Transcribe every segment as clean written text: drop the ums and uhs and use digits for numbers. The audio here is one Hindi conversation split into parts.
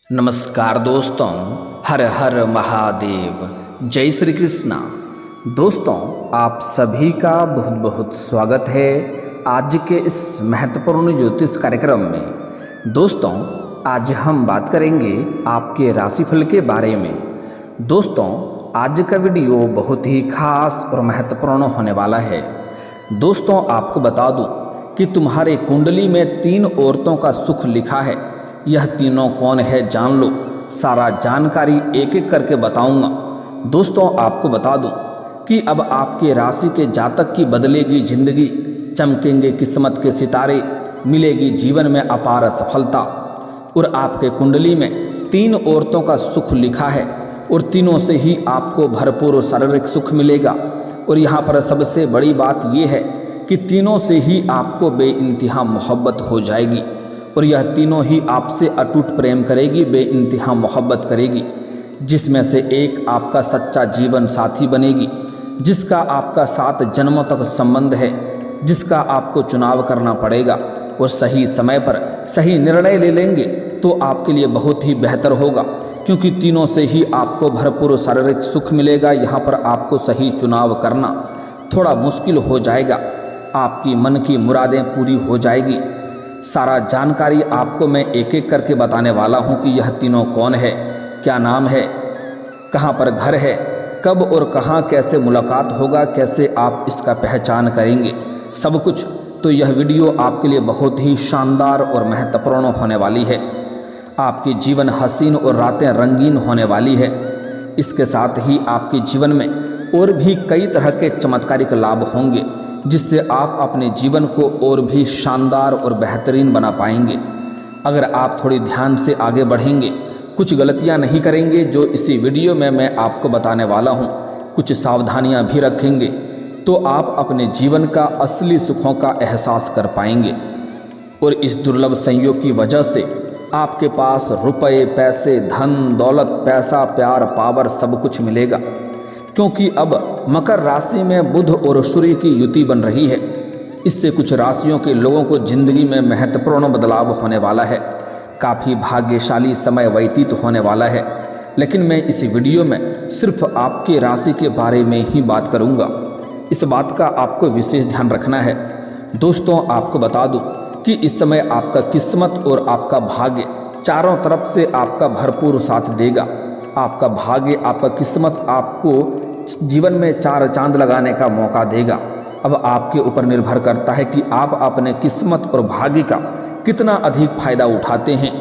नमस्कार दोस्तों, हर हर महादेव, जय श्री कृष्णा। दोस्तों, आप सभी का बहुत बहुत स्वागत है आज के इस महत्वपूर्ण ज्योतिष कार्यक्रम में। दोस्तों, आज हम बात करेंगे आपके राशिफल के बारे में। दोस्तों, आज का वीडियो बहुत ही खास और महत्वपूर्ण होने वाला है। दोस्तों, आपको बता दूं कि तुम्हारे कुंडली में 3 औरतों का सुख लिखा है। यह तीनों कौन है जान लो, सारा जानकारी एक एक करके बताऊंगा। दोस्तों, आपको बता दूं कि अब आपके राशि के जातक की बदलेगी जिंदगी, चमकेंगे किस्मत के सितारे, मिलेगी जीवन में अपार सफलता। और आपके कुंडली में 3 औरतों का सुख लिखा है और तीनों से ही आपको भरपूर शारीरिक सुख मिलेगा। और यहाँ पर सबसे बड़ी बात यह है कि तीनों से ही आपको बेइंतहा मोहब्बत हो जाएगी और यह तीनों ही आपसे अटूट प्रेम करेगी, बेइंतहा मोहब्बत करेगी। जिसमें से एक आपका सच्चा जीवन साथी बनेगी, जिसका आपका 7 जन्मों तक संबंध है, जिसका आपको चुनाव करना पड़ेगा और सही समय पर सही निर्णय ले लेंगे तो आपके लिए बहुत ही बेहतर होगा, क्योंकि तीनों से ही आपको भरपूर शारीरिक सुख मिलेगा। यहाँ पर आपको सही चुनाव करना थोड़ा मुश्किल हो जाएगा, आपकी मन की मुरादें पूरी हो जाएगी। सारा जानकारी आपको मैं एक एक करके बताने वाला हूं कि यह तीनों कौन है, क्या नाम है, कहां पर घर है, कब और कहां कैसे मुलाकात होगा, कैसे आप इसका पहचान करेंगे, सब कुछ। तो यह वीडियो आपके लिए बहुत ही शानदार और महत्वपूर्ण होने वाली है। आपकी जीवन हसीन और रातें रंगीन होने वाली है। इसके साथ ही आपके जीवन में और भी कई तरह के चमत्कारिक लाभ होंगे, जिससे आप अपने जीवन को और भी शानदार और बेहतरीन बना पाएंगे। अगर आप थोड़ी ध्यान से आगे बढ़ेंगे, कुछ गलतियां नहीं करेंगे जो इसी वीडियो में मैं आपको बताने वाला हूं, कुछ सावधानियां भी रखेंगे, तो आप अपने जीवन का असली सुखों का एहसास कर पाएंगे। और इस दुर्लभ संयोग की वजह से आपके पास रुपए, पैसे, धन दौलत, पैसा, प्यार, पावर सब कुछ मिलेगा, क्योंकि अब मकर राशि में बुध और सूर्य की युति बन रही है। इससे कुछ राशियों के लोगों को जिंदगी में महत्वपूर्ण बदलाव होने वाला है, काफ़ी भाग्यशाली समय व्यतीत होने वाला है। लेकिन मैं इस वीडियो में सिर्फ आपके राशि के बारे में ही बात करूंगा। इस बात का आपको विशेष ध्यान रखना है। दोस्तों, आपको बता दूं कि इस समय आपका किस्मत और आपका भाग्य चारों तरफ से आपका भरपूर साथ देगा। आपका भाग्य, आपका किस्मत आपको जीवन में 4 चांद लगाने का मौका देगा। अब आपके ऊपर निर्भर करता है कि आप अपने किस्मत और भाग्य का कितना अधिक फायदा उठाते हैं।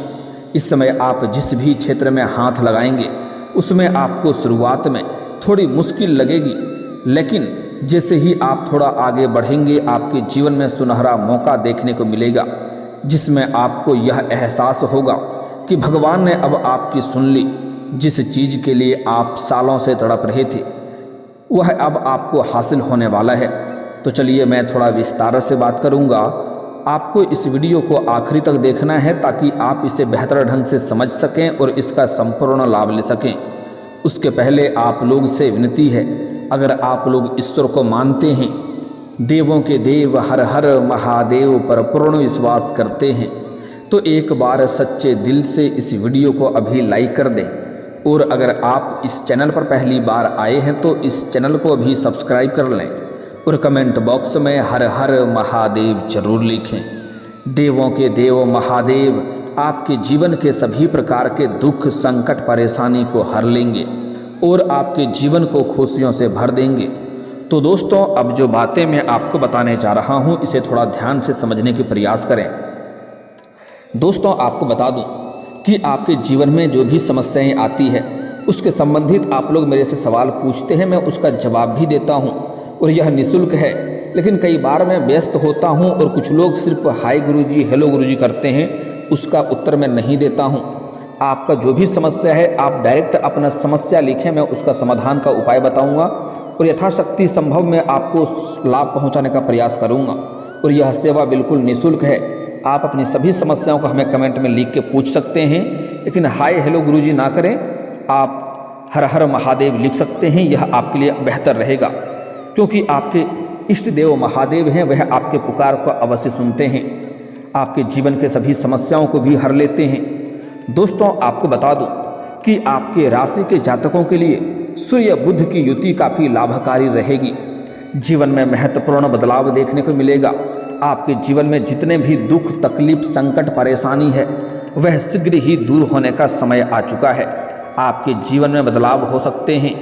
इस समय आप जिस भी क्षेत्र में हाथ लगाएंगे उसमें आपको शुरुआत में थोड़ी मुश्किल लगेगी, लेकिन जैसे ही आप थोड़ा आगे बढ़ेंगे आपके जीवन में सुनहरा मौका देखने को मिलेगा, जिसमें आपको यह एहसास होगा कि भगवान ने अब आपकी सुन ली। जिस चीज़ के लिए आप सालों से तड़प रहे थे वह अब आपको हासिल होने वाला है। तो चलिए मैं थोड़ा विस्तार से बात करूंगा। आपको इस वीडियो को आखिरी तक देखना है ताकि आप इसे बेहतर ढंग से समझ सकें और इसका संपूर्ण लाभ ले सकें। उसके पहले आप लोग से विनती है, अगर आप लोग ईश्वर को मानते हैं, देवों के देव हर हर महादेव पर पूर्ण विश्वास करते हैं, तो एक बार सच्चे दिल से इस वीडियो को अभी लाइक कर दें। और अगर आप इस चैनल पर पहली बार आए हैं तो इस चैनल को भी सब्सक्राइब कर लें और कमेंट बॉक्स में हर हर महादेव जरूर लिखें। देवों के देव महादेव आपके जीवन के सभी प्रकार के दुख, संकट, परेशानी को हर लेंगे और आपके जीवन को खुशियों से भर देंगे। तो दोस्तों, अब जो बातें मैं आपको बताने जा रहा हूँ इसे थोड़ा ध्यान से समझने के प्रयास करें। दोस्तों, आपको बता दूँ कि आपके जीवन में जो भी समस्याएं आती है उसके संबंधित आप लोग मेरे से सवाल पूछते हैं, मैं उसका जवाब भी देता हूं और यह निःशुल्क है। लेकिन कई बार मैं व्यस्त होता हूं और कुछ लोग सिर्फ हाय गुरुजी, हेलो गुरुजी करते हैं, उसका उत्तर मैं नहीं देता हूं। आपका जो भी समस्या है आप डायरेक्ट अपना समस्या लिखें, मैं उसका समाधान का उपाय बताऊँगा और यथाशक्ति संभव मैं आपको लाभ पहुँचाने का प्रयास करूँगा। और यह सेवा बिल्कुल निःशुल्क है। आप अपनी सभी समस्याओं को हमें कमेंट में लिख के पूछ सकते हैं, लेकिन हाय हेलो गुरुजी ना करें, आप हर हर महादेव लिख सकते हैं, यह आपके लिए बेहतर रहेगा, क्योंकि आपके इष्ट देव महादेव हैं, वह आपके पुकार को अवश्य सुनते हैं, आपके जीवन के सभी समस्याओं को भी हर लेते हैं। दोस्तों आपको बता दूं कि आपके राशि के जातकों के लिए सूर्य बुध की युति काफ़ी लाभकारी रहेगी। जीवन में महत्वपूर्ण बदलाव देखने को मिलेगा। आपके जीवन में जितने भी दुख, तकलीफ, संकट, परेशानी है वह शीघ्र ही दूर होने का समय आ चुका है। आपके जीवन में बदलाव हो सकते हैं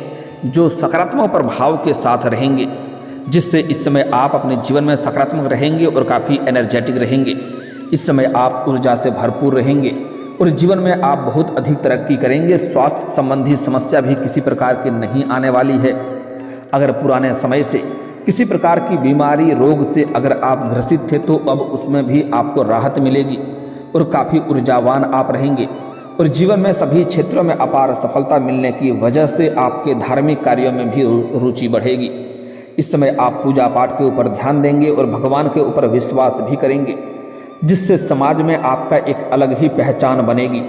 जो सकारात्मक प्रभाव के साथ रहेंगे, जिससे इस समय आप अपने जीवन में सकारात्मक रहेंगे और काफ़ी एनर्जेटिक रहेंगे। इस समय आप ऊर्जा से भरपूर रहेंगे और जीवन में आप बहुत अधिक तरक्की करेंगे। स्वास्थ्य संबंधी समस्या भी किसी प्रकार की नहीं आने वाली है। अगर पुराने समय से किसी प्रकार की बीमारी, रोग से अगर आप ग्रसित थे तो अब उसमें भी आपको राहत मिलेगी और काफ़ी ऊर्जावान आप रहेंगे और जीवन में सभी क्षेत्रों में अपार सफलता मिलने की वजह से आपके धार्मिक कार्यों में भी रुचि बढ़ेगी। इस समय आप पूजा पाठ के ऊपर ध्यान देंगे और भगवान के ऊपर विश्वास भी करेंगे, जिससे समाज में आपका एक अलग ही पहचान बनेगी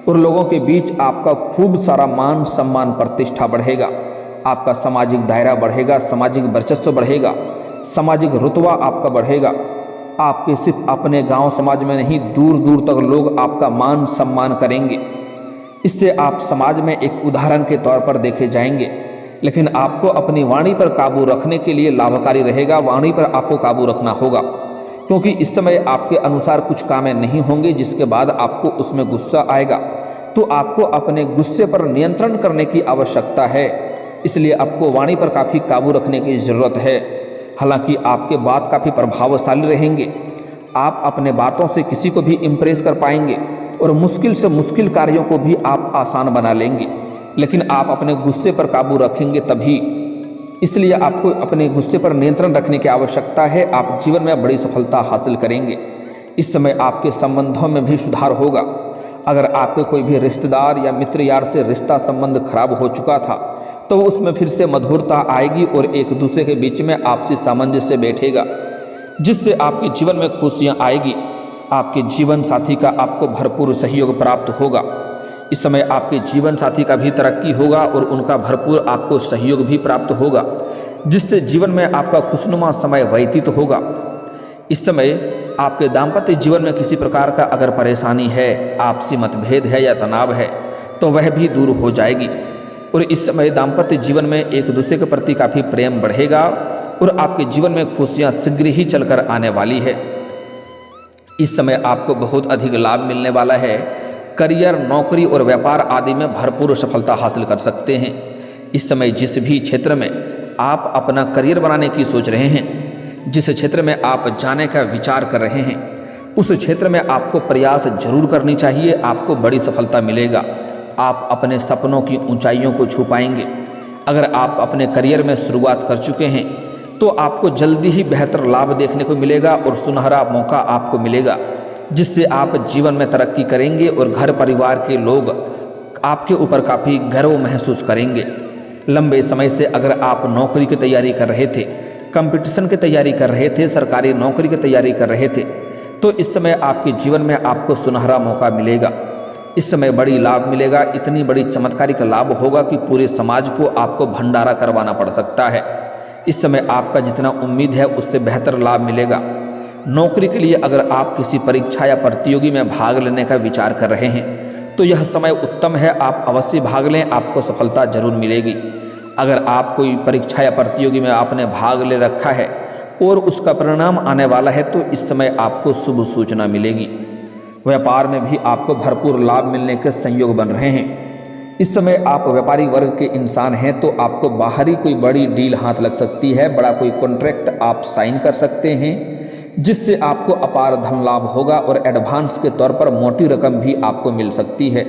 और लोगों के बीच आपका खूब सारा मान सम्मान प्रतिष्ठा बढ़ेगा। आपका सामाजिक दायरा बढ़ेगा, सामाजिक वर्चस्व बढ़ेगा, सामाजिक रुतबा आपका बढ़ेगा। आपके सिर्फ अपने गांव समाज में नहीं, दूर दूर तक लोग आपका मान सम्मान करेंगे। इससे आप समाज में एक उदाहरण के तौर पर देखे जाएंगे। लेकिन आपको अपनी वाणी पर काबू रखने के लिए लाभकारी रहेगा। वाणी पर आपको काबू रखना होगा, क्योंकि इस समय आपके अनुसार कुछ कामें नहीं होंगे जिसके बाद आपको उसमें गुस्सा आएगा। तो आपको अपने गुस्से पर नियंत्रण करने की आवश्यकता है, इसलिए आपको वाणी पर काफ़ी काबू रखने की ज़रूरत है। हालांकि आपके बात काफ़ी प्रभावशाली रहेंगे। आप अपने बातों से किसी को भी इम्प्रेस कर पाएंगे और मुश्किल से मुश्किल कार्यों को भी आप आसान बना लेंगे। लेकिन आप अपने गुस्से पर काबू रखेंगे तभी, इसलिए आपको अपने गुस्से पर नियंत्रण रखने की आवश्यकता है। आप जीवन में बड़ी सफलता हासिल करेंगे। इस समय आपके संबंधों में भी सुधार होगा। अगर आपके कोई भी रिश्तेदार या मित्र यार से रिश्ता संबंध खराब हो चुका था तो उसमें फिर से मधुरता आएगी और एक दूसरे के बीच में आपसी सामंजस्य बैठेगा, जिससे आपके जीवन में खुशियाँ आएगी। आपके जीवन साथी का आपको भरपूर सहयोग प्राप्त होगा। इस समय आपके जीवन साथी का भी तरक्की होगा और उनका भरपूर आपको सहयोग भी प्राप्त होगा, जिससे जीवन में आपका खुशनुमा समय व्यतीत होगा। इस समय आपके दाम्पत्य जीवन में किसी प्रकार का अगर परेशानी है, आपसी मतभेद है या तनाव है तो वह भी दूर हो जाएगी और इस समय दाम्पत्य जीवन में एक दूसरे के प्रति काफ़ी प्रेम बढ़ेगा और आपके जीवन में खुशियाँ शीघ्र ही चलकर आने वाली है। इस समय आपको बहुत अधिक लाभ मिलने वाला है। करियर, नौकरी और व्यापार आदि में भरपूर सफलता हासिल कर सकते हैं। इस समय जिस भी क्षेत्र में आप अपना करियर बनाने की सोच रहे हैं, जिस क्षेत्र में आप जाने का विचार कर रहे हैं, उस क्षेत्र में आपको प्रयास जरूर करनी चाहिए। आपको बड़ी सफलता मिलेगा। आप अपने सपनों की ऊंचाइयों को छू पाएंगे। अगर आप अपने करियर में शुरुआत कर चुके हैं तो आपको जल्दी ही बेहतर लाभ देखने को मिलेगा और सुनहरा मौका आपको मिलेगा, जिससे आप जीवन में तरक्की करेंगे और घर परिवार के लोग आपके ऊपर काफ़ी गर्व महसूस करेंगे। लंबे समय से अगर आप नौकरी की तैयारी कर रहे थे, कंपटीशन की तैयारी कर रहे थे, सरकारी नौकरी की तैयारी कर रहे थे, तो इस समय आपके जीवन में आपको सुनहरा मौका मिलेगा। इस समय बड़ी लाभ मिलेगा। इतनी बड़ी चमत्कारिक लाभ होगा कि पूरे समाज को आपको भंडारा करवाना पड़ सकता है। इस समय आपका जितना उम्मीद है उससे बेहतर लाभ मिलेगा। नौकरी के लिए अगर आप किसी परीक्षा या प्रतियोगी में भाग लेने का विचार कर रहे हैं तो यह समय उत्तम है। आप अवश्य भाग लें, आपको सफलता जरूर मिलेगी। अगर आप कोई परीक्षा या प्रतियोगी में आपने भाग ले रखा है और उसका परिणाम आने वाला है तो इस समय आपको शुभ सूचना मिलेगी। व्यापार में भी आपको भरपूर लाभ मिलने के संयोग बन रहे हैं। इस समय आप व्यापारी वर्ग के इंसान हैं तो आपको बाहरी कोई बड़ी डील हाथ लग सकती है। बड़ा कोई कॉन्ट्रैक्ट आप साइन कर सकते हैं, जिससे आपको अपार धन लाभ होगा और एडवांस के तौर पर मोटी रकम भी आपको मिल सकती है,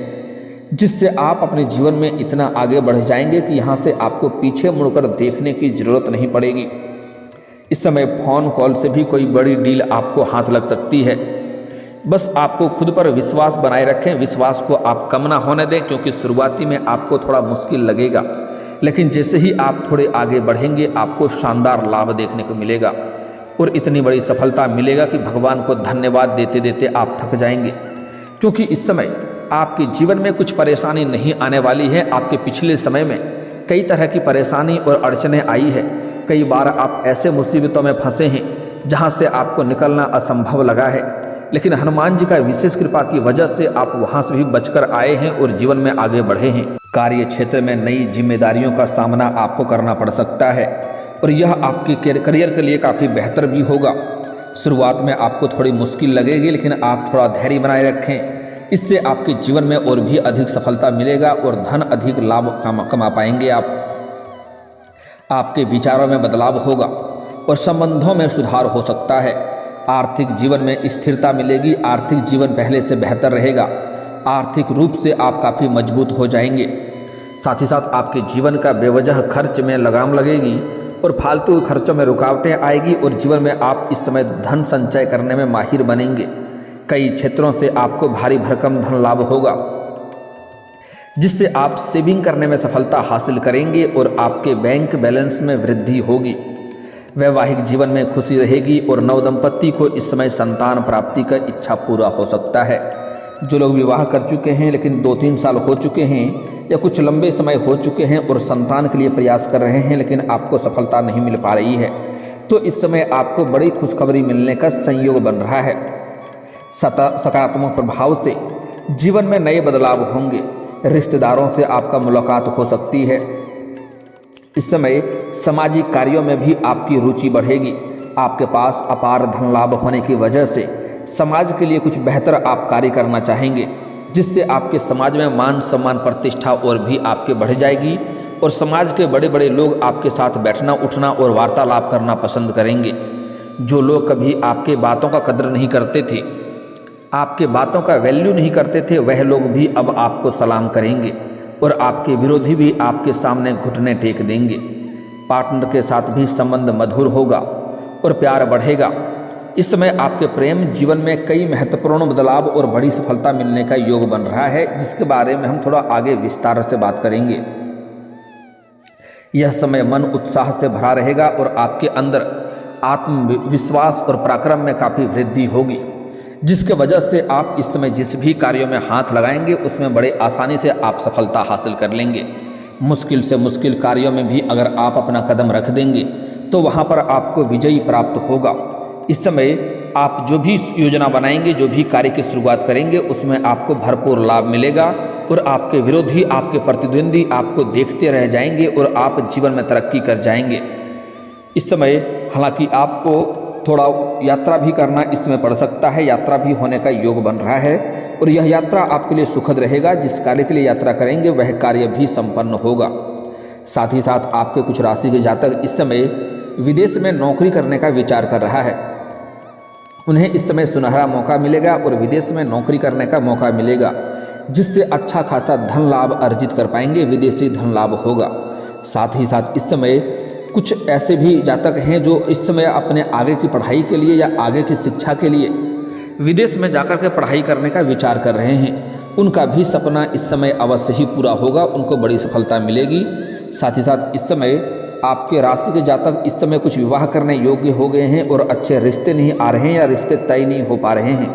जिससे आप अपने जीवन में इतना आगे बढ़ जाएंगे कि यहाँ से आपको पीछे मुड़कर देखने की ज़रूरत नहीं पड़ेगी। इस समय फ़ोन कॉल से भी कोई बड़ी डील आपको हाथ लग सकती है। बस आपको खुद पर विश्वास बनाए रखें। विश्वास को आप कम ना होने दें, क्योंकि शुरुआती में आपको थोड़ा मुश्किल लगेगा, लेकिन जैसे ही आप थोड़े आगे बढ़ेंगे आपको शानदार लाभ देखने को मिलेगा और इतनी बड़ी सफलता मिलेगा कि भगवान को धन्यवाद देते देते आप थक जाएंगे। क्योंकि इस समय आपके जीवन में कुछ परेशानी नहीं आने वाली है। आपके पिछले समय में कई तरह की परेशानी और अड़चनें आई है। कई बार आप ऐसे मुसीबतों में फंसे हैं जहां से आपको निकलना असंभव लगा है, लेकिन हनुमान जी का विशेष कृपा की वजह से आप वहां से भी बचकर आए हैं और जीवन में आगे बढ़े हैं। कार्य क्षेत्र में नई जिम्मेदारियों का सामना आपको करना पड़ सकता है और यह आपके करियर के लिए काफ़ी बेहतर भी होगा। शुरुआत में आपको थोड़ी मुश्किल लगेगी, लेकिन आप थोड़ा धैर्य बनाए रखें। इससे आपके जीवन में और भी अधिक सफलता मिलेगा और धन अधिक लाभ कमा पाएंगे आप। आपके विचारों में बदलाव होगा और संबंधों में सुधार हो सकता है। आर्थिक जीवन में स्थिरता मिलेगी। आर्थिक जीवन पहले से बेहतर रहेगा। आर्थिक रूप से आप काफ़ी मजबूत हो जाएंगे। साथ ही साथ आपके जीवन का बेवजह खर्च में लगाम लगेगी और फालतू खर्चों में रुकावटें आएगी और जीवन में आप इस समय धन संचय करने में माहिर बनेंगे। कई क्षेत्रों से आपको भारी भरकम धन लाभ होगा, जिससे आप सेविंग करने में सफलता हासिल करेंगे और आपके बैंक बैलेंस में वृद्धि होगी। वैवाहिक जीवन में खुशी रहेगी और नवदंपति को इस समय संतान प्राप्ति का इच्छा पूरा हो सकता है। जो लोग विवाह कर चुके हैं लेकिन 2-3 साल हो चुके हैं या कुछ लंबे समय हो चुके हैं और संतान के लिए प्रयास कर रहे हैं लेकिन आपको सफलता नहीं मिल पा रही है, तो इस समय आपको बड़ी खुशखबरी मिलने का संयोग बन रहा है। सकारात्मक प्रभाव से जीवन में नए बदलाव होंगे। रिश्तेदारों से आपका मुलाकात हो सकती है। इस समय सामाजिक कार्यों में भी आपकी रुचि बढ़ेगी। आपके पास अपार धन लाभ होने की वजह से समाज के लिए कुछ बेहतर आप कार्य करना चाहेंगे, जिससे आपके समाज में मान सम्मान प्रतिष्ठा और भी आपके बढ़ जाएगी और समाज के बड़े बड़े लोग आपके साथ बैठना उठना और वार्तालाप करना पसंद करेंगे। जो लोग कभी आपके बातों का कदर नहीं करते थे, आपके बातों का वैल्यू नहीं करते थे, वह लोग भी अब आपको सलाम करेंगे और आपके विरोधी भी आपके सामने घुटने टेक देंगे। पार्टनर के साथ भी संबंध मधुर होगा और प्यार बढ़ेगा। इस समय आपके प्रेम जीवन में कई महत्वपूर्ण बदलाव और बड़ी सफलता मिलने का योग बन रहा है, जिसके बारे में हम थोड़ा आगे विस्तार से बात करेंगे। यह समय मन उत्साह से भरा रहेगा और आपके अंदर आत्मविश्वास और पराक्रम में काफ़ी वृद्धि होगी, जिसके वजह से आप इस समय जिस भी कार्यों में हाथ लगाएंगे उसमें बड़े आसानी से आप सफलता हासिल कर लेंगे। मुश्किल से मुश्किल कार्यों में भी अगर आप अपना कदम रख देंगे तो वहाँ पर आपको विजयी प्राप्त होगा। इस समय आप जो भी योजना बनाएंगे, जो भी कार्य की शुरुआत करेंगे, उसमें आपको भरपूर लाभ मिलेगा और आपके विरोधी, आपके प्रतिद्वंदी आपको देखते रह जाएंगे और आप जीवन में तरक्की कर जाएंगे। इस समय हालांकि आपको थोड़ा यात्रा भी करना इसमें पड़ सकता है। यात्रा भी होने का योग बन रहा है और यह यात्रा आपके लिए सुखद रहेगा। जिस कार्य के लिए यात्रा करेंगे वह कार्य भी संपन्न होगा। साथ ही साथ आपके कुछ राशि के जातक इस समय विदेश में नौकरी करने का विचार कर रहा है। उन्हें इस समय सुनहरा मौका मिलेगा और विदेश में नौकरी करने का मौका मिलेगा, जिससे अच्छा खासा धन लाभ अर्जित कर पाएंगे। विदेशी धन लाभ होगा। साथ ही साथ इस समय कुछ ऐसे भी जातक हैं जो इस समय अपने आगे की पढ़ाई के लिए या आगे की शिक्षा के लिए विदेश में जाकर के पढ़ाई करने का विचार कर रहे हैं। उनका भी सपना इस समय अवश्य ही पूरा होगा, उनको बड़ी सफलता मिलेगी। साथ ही साथ इस समय आपके राशि के जातक इस समय कुछ विवाह करने योग्य हो गए हैं और अच्छे रिश्ते नहीं आ रहे हैं या रिश्ते तय नहीं हो पा रहे हैं,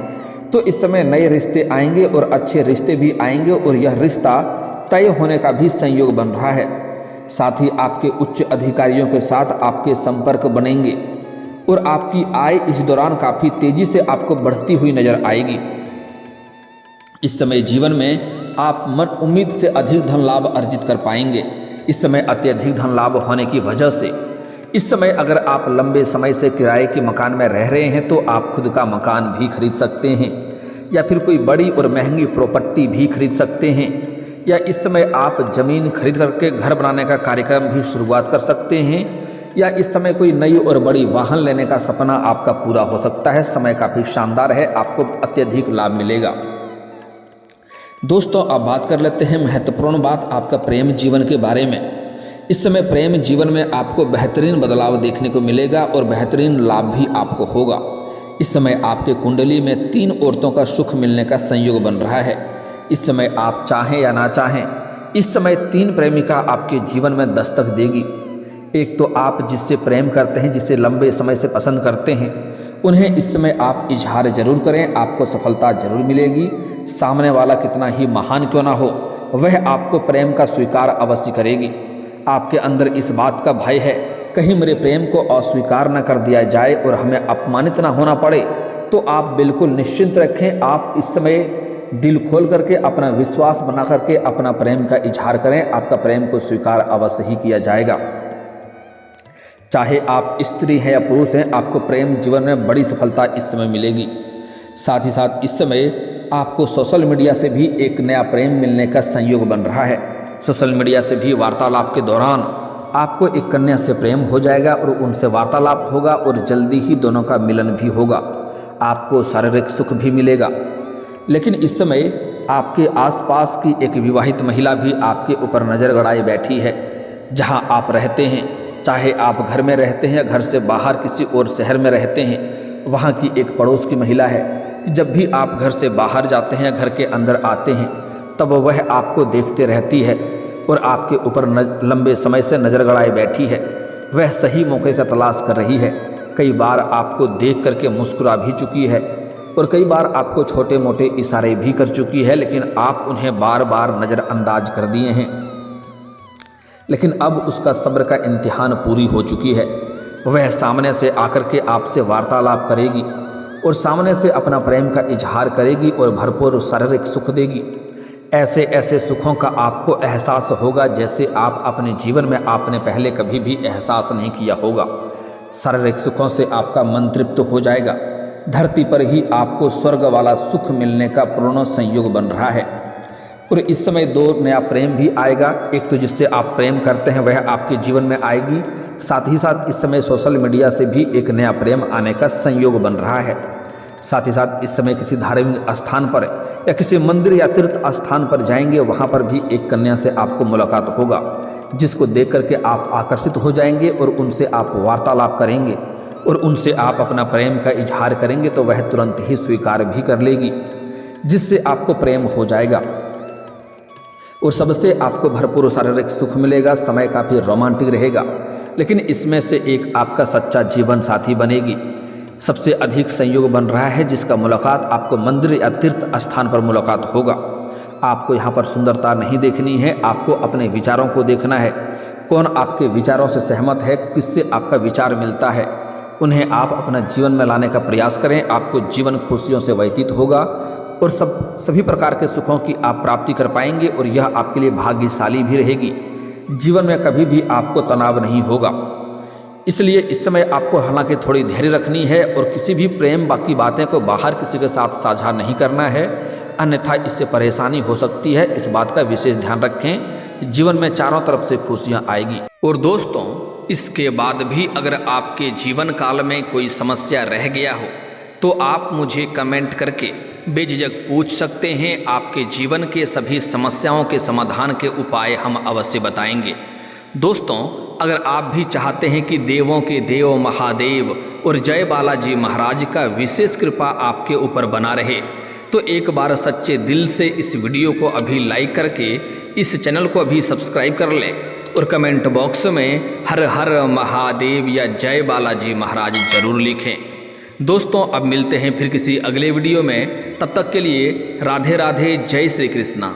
तो इस समय नए रिश्ते आएंगे और अच्छे रिश्ते भी आएंगे और यह रिश्ता तय होने का भी संयोग बन रहा है। साथ ही आपके उच्च अधिकारियों के साथ आपके संपर्क बनेंगे और आपकी आय इस दौरान काफ़ी तेजी से आपको बढ़ती हुई नजर आएगी। इस समय जीवन में आप मन उम्मीद से अधिक धन लाभ अर्जित कर पाएंगे। इस समय अत्यधिक धन लाभ होने की वजह से इस समय अगर आप लंबे समय से किराए के मकान में रह रहे हैं तो आप खुद का मकान भी खरीद सकते हैं या फिर कोई बड़ी और महंगी प्रॉपर्टी भी खरीद सकते हैं, या इस समय आप ज़मीन खरीद करके घर बनाने का कार्यक्रम भी शुरुआत कर सकते हैं, या इस समय कोई नई और बड़ी वाहन लेने का सपना आपका पूरा हो सकता है। समय काफ़ी शानदार है, आपको अत्यधिक लाभ मिलेगा। दोस्तों, अब बात कर लेते हैं महत्वपूर्ण बात आपका प्रेम जीवन के बारे में। इस समय प्रेम जीवन में आपको बेहतरीन बदलाव देखने को मिलेगा और बेहतरीन लाभ भी आपको होगा। इस समय आपके कुंडली में 3 औरतों का सुख मिलने का संयोग बन रहा है। इस समय आप चाहें या ना चाहें, इस समय 3 प्रेमिका आपके जीवन में दस्तक देगी। एक तो आप जिससे प्रेम करते हैं, जिसे लंबे समय से पसंद करते हैं, उन्हें इस समय आप इजहार जरूर करें, आपको सफलता जरूर मिलेगी। सामने वाला कितना ही महान क्यों ना हो, वह आपको प्रेम का स्वीकार अवश्य करेगी। आपके अंदर इस बात का भय है कहीं मेरे प्रेम को अस्वीकार न कर दिया जाए और हमें अपमानित ना होना पड़े, तो आप बिल्कुल निश्चिंत रखें। आप इस समय दिल खोल करके अपना विश्वास बना करके अपना प्रेम का इजहार करें। आपका प्रेम को स्वीकार अवश्य ही किया जाएगा। चाहे आप स्त्री हैं या पुरुष हैं, आपको प्रेम जीवन में बड़ी सफलता इस समय मिलेगी। साथ ही साथ इस समय आपको सोशल मीडिया से भी एक नया प्रेम मिलने का संयोग बन रहा है। सोशल मीडिया से भी वार्तालाप के दौरान आपको एक कन्या से प्रेम हो जाएगा और उनसे वार्तालाप होगा और जल्दी ही दोनों का मिलन भी होगा। आपको शारीरिक सुख भी मिलेगा। लेकिन इस समय आपके आसपास की एक विवाहित महिला भी आपके ऊपर नज़र गड़ाए बैठी है। जहां आप रहते हैं, चाहे आप घर में रहते हैं या घर से बाहर किसी और शहर में रहते हैं, वहां की एक पड़ोस की महिला है। जब भी आप घर से बाहर जाते हैं, घर के अंदर आते हैं, तब वह आपको देखते रहती है और आपके ऊपर लंबे समय से नज़र गड़ाए बैठी है। वह सही मौके का तलाश कर रही है। कई बार आपको देख करके मुस्कुरा भी चुकी है और कई बार आपको छोटे मोटे इशारे भी कर चुकी है, लेकिन आप उन्हें बार बार नज़रअंदाज कर दिए हैं। लेकिन अब उसका सब्र का इम्तिहान पूरी हो चुकी है। वह सामने से आकर के आपसे वार्तालाप करेगी और सामने से अपना प्रेम का इजहार करेगी और भरपूर शारीरिक सुख देगी। ऐसे ऐसे सुखों का आपको एहसास होगा जैसे आप अपने जीवन में आपने पहले कभी भी एहसास नहीं किया होगा। शारीरिक सुखों से आपका मन तृप्त हो जाएगा। धरती पर ही आपको स्वर्ग वाला सुख मिलने का पूर्ण संयोग बन रहा है। और इस समय दो नया प्रेम भी आएगा। एक तो जिससे आप प्रेम करते हैं वह आपके जीवन में आएगी। साथ ही साथ इस समय सोशल मीडिया से भी एक नया प्रेम आने का संयोग बन रहा है। साथ ही साथ इस समय किसी धार्मिक स्थान पर या किसी मंदिर या तीर्थ स्थान पर जाएंगे, वहाँ पर भी एक कन्या से आपको मुलाकात होगा जिसको देख करके आप आकर्षित हो जाएंगे और उनसे आप वार्तालाप करेंगे और उनसे आप अपना प्रेम का इजहार करेंगे तो वह तुरंत ही स्वीकार भी कर लेगी, जिससे आपको प्रेम हो जाएगा और सबसे आपको भरपूर शारीरिक सुख मिलेगा। समय काफ़ी रोमांटिक रहेगा। लेकिन इसमें से एक आपका सच्चा जीवन साथी बनेगी। सबसे अधिक संयोग बन रहा है जिसका मुलाकात आपको मंदिर या तीर्थ स्थान पर मुलाकात होगा। आपको यहाँ पर सुंदरता नहीं देखनी है, आपको अपने विचारों को देखना है। कौन आपके विचारों से सहमत है, किससे आपका विचार मिलता है, उन्हें आप अपना जीवन में लाने का प्रयास करें। आपको जीवन खुशियों से व्यतीत होगा और सभी प्रकार के सुखों की आप प्राप्ति कर पाएंगे और यह आपके लिए भाग्यशाली भी रहेगी। जीवन में कभी भी आपको तनाव नहीं होगा। इसलिए इस समय आपको हालांकि थोड़ी धैर्य रखनी है और किसी भी प्रेम बाकी बातें को बाहर किसी के साथ साझा नहीं करना है, अन्यथा इससे परेशानी हो सकती है। इस बात का विशेष ध्यान रखें। जीवन में चारों तरफ से खुशियां आएगी। और दोस्तों, इसके बाद भी अगर आपके जीवन काल में कोई समस्या रह गया हो तो आप मुझे कमेंट करके बेझिझक पूछ सकते हैं। आपके जीवन के सभी समस्याओं के समाधान के उपाय हम अवश्य बताएंगे। दोस्तों, अगर आप भी चाहते हैं कि देवों के देव महादेव और जय बालाजी महाराज का विशेष कृपा आपके ऊपर बना रहे, तो एक बार सच्चे दिल से इस वीडियो को अभी लाइक करके इस चैनल को अभी सब्सक्राइब कर लें और कमेंट बॉक्स में हर हर महादेव या जय बालाजी महाराज जरूर लिखें। दोस्तों, अब मिलते हैं फिर किसी अगले वीडियो में। तब तक के लिए राधे राधे, जय श्री कृष्णा।